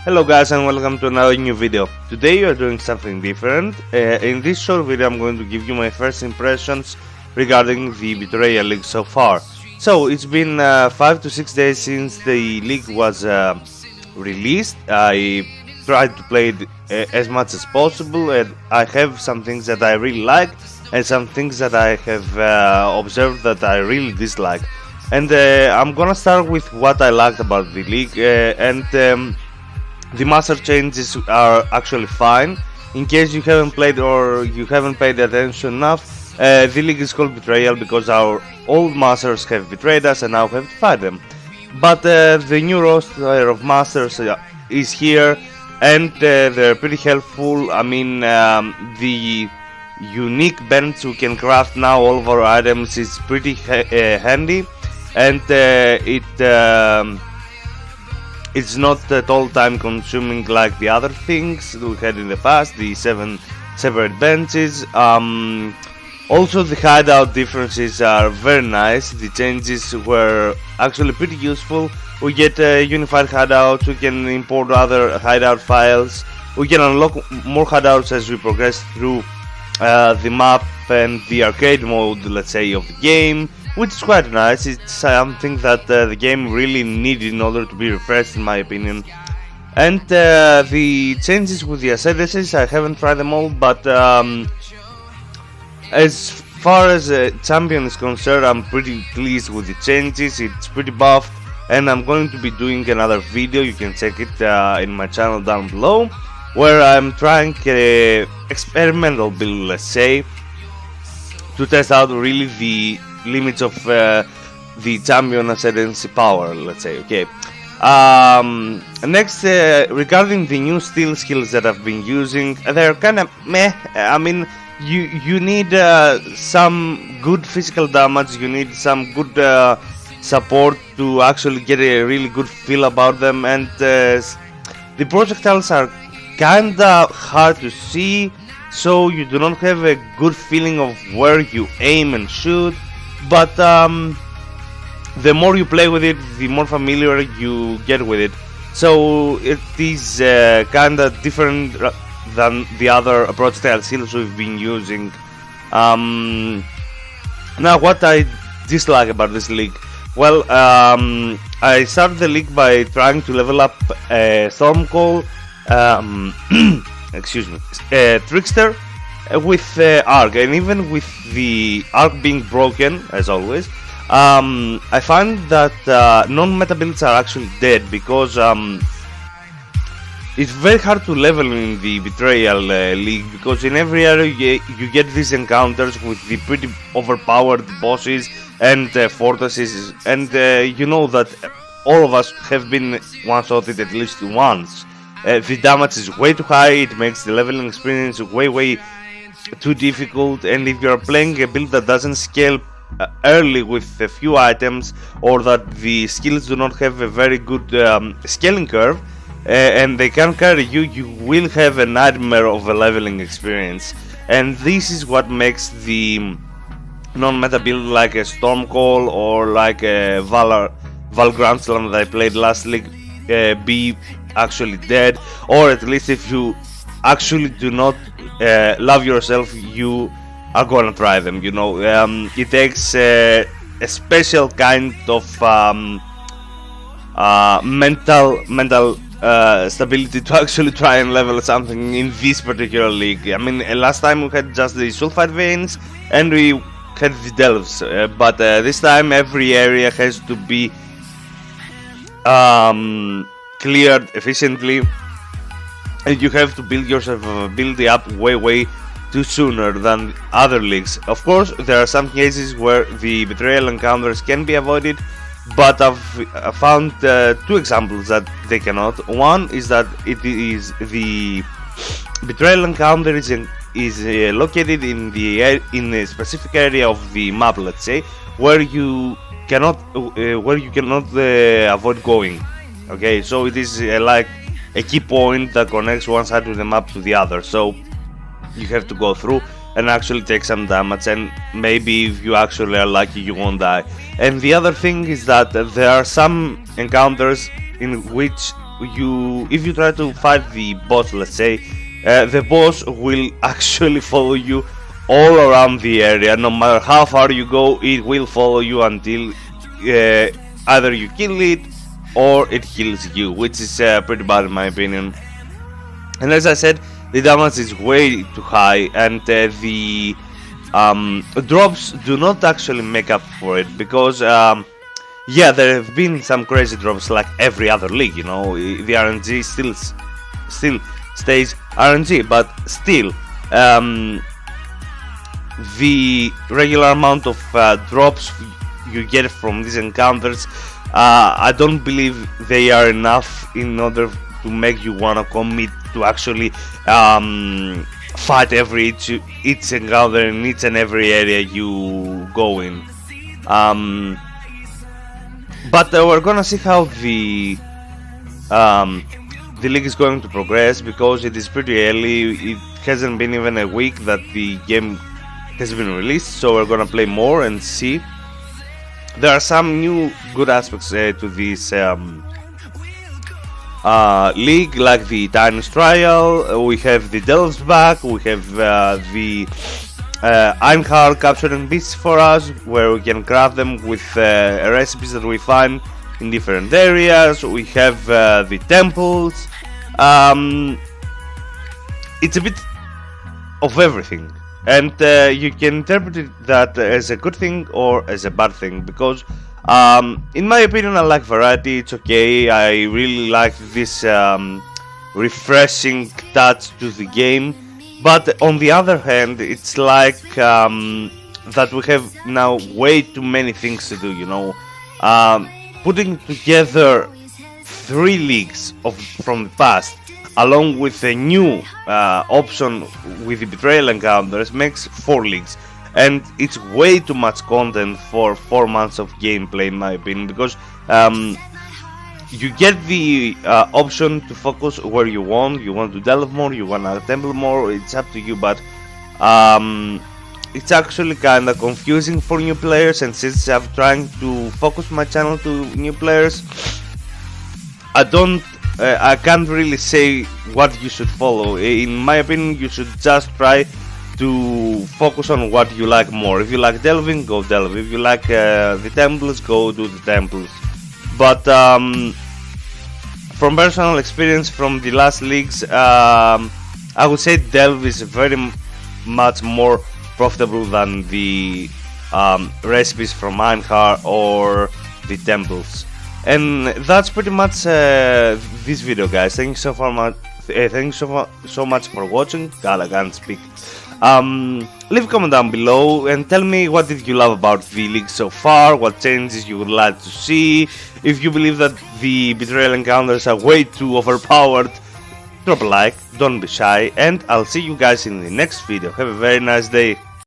Hello guys and welcome to another new video. Today we are doing something different. In this short video I'm going to give you my first impressions regarding the Betrayal League so far. So it's been 5 to 6 days since the league was released. I tried to play it as much as possible, and I have some things that I really like and some things that I have observed that I really dislike. And I'm gonna start with what I liked about the league, the master changes are actually fine. In case you haven't played or you haven't paid attention enough, the league is called Betrayal because our old masters have betrayed us and now have to fight them. But the new roster of masters is here, and they're pretty helpful. I mean, the unique bands we can craft now, all of our items, is pretty handy, and it's not at all time consuming like the other things we had in the past, the 7 separate benches. Also the hideout differences are very nice. The changes were actually pretty useful. We get unified hideouts, we can import other hideout files, we can unlock more hideouts as we progress through the map and the arcade mode, let's say, of the game, which is quite nice. It's something that the game really needed in order to be refreshed, in my opinion. And the changes with the ascendancies, I haven't tried them all, but as far as champion is concerned, I'm pretty pleased with the changes. It's pretty buffed, and I'm going to be doing another video. You can check it in my channel down below, where I'm trying experimental build, let's say, to test out really the limits of the champion ascendancy power, let's say. Okay. Next, regarding the new steel skills that I've been using, they're kind of meh. I mean, you need some good physical damage, you need some good support to actually get a really good feel about them, and the projectiles are kinda hard to see, so you do not have a good feeling of where you aim and shoot. But the more you play with it, the more familiar you get with it. So it is kinda different than the other projectile skills we've been using. Now, what I dislike about this league? Well, I started the league by trying to level up Stormcall, excuse me, Trickster, with Arc, and even with the Arc being broken, as always, I find that non-meta builds are actually dead, because it's very hard to level in the Betrayal League, because in every area you get these encounters with the pretty overpowered bosses and fortresses, and you know that all of us have been one-shotted at least once. The damage is way too high, it makes the leveling experience way too difficult, and if you're playing a build that doesn't scale early with a few items, or that the skills do not have a very good scaling curve, and they can carry you, you will have a nightmare of a leveling experience. And this is what makes the non-meta build like a Stormcall or like a Valgrand Slam that I played last league be actually dead, or at least if you actually do not love yourself, you are gonna try them, you know. It takes a special kind of mental stability to actually try and level something in this particular league. I mean, last time we had just the sulfide veins and we had the delves, but this time every area has to be cleared efficiently, and you have to build yourself ability up way too sooner than other leagues. Of course, there are some cases where the betrayal encounters can be avoided, but I've found two examples that they cannot. One is that it is the betrayal encounter is located in a specific area of the map, let's say, where you cannot avoid going. Okay, so it is like a key point that connects one side of the map to the other, so you have to go through and actually take some damage, and maybe if you actually are lucky you won't die. And the other thing is that there are some encounters in which if you try to fight the boss, let's say, the boss will actually follow you all around the area. No matter how far you go, it will follow you until either you kill it or it kills you, which is pretty bad in my opinion. And as I said, the damage is way too high, and the drops do not actually make up for it, because yeah, there have been some crazy drops like every other league, you know. The RNG still stays RNG, but still the regular amount of drops you get from these encounters, I don't believe they are enough in order to make you wanna commit to actually fight each encounter in each and every area you go in. But we're gonna see how the league is going to progress, because it is pretty early. It hasn't been even a week that the game has been released, so we're gonna play more and see. There are some new good aspects to this league, like the Titan's Trial. We have the Delves back. We have the Einhard capturing beasts for us, where we can craft them with recipes that we find in different areas. We have the temples. It's a bit of everything, and you can interpret that as a good thing or as a bad thing, because in my opinion, I like variety. It's okay. I really like this refreshing touch to the game. But on the other hand, it's like that we have now way too many things to do, you know. Putting together 3 leagues from the past, along with a new option with the Betrayal encounters, makes 4 leagues. And it's way too much content for 4 months of gameplay, in my opinion, because you get the option to focus where you want. You want to delve more, you want to temple more, it's up to you, but it's actually kinda confusing for new players, and since I'm trying to focus my channel to new players, I can't really say what you should follow. In my opinion, you should just try to focus on what you like more. If you like delving, go delve. If you like the temples, go do the temples. But from personal experience from the last leagues, I would say delve is very much more profitable than the recipes from Einhard or the temples. And that's pretty much this video, guys. Thank you so much for watching. God, I can't speak. Leave a comment down below and tell me what did you love about the league so far, what changes you would like to see. If you believe that the Betrayal encounters are way too overpowered, drop a like, don't be shy, and I'll see you guys in the next video. Have a very nice day.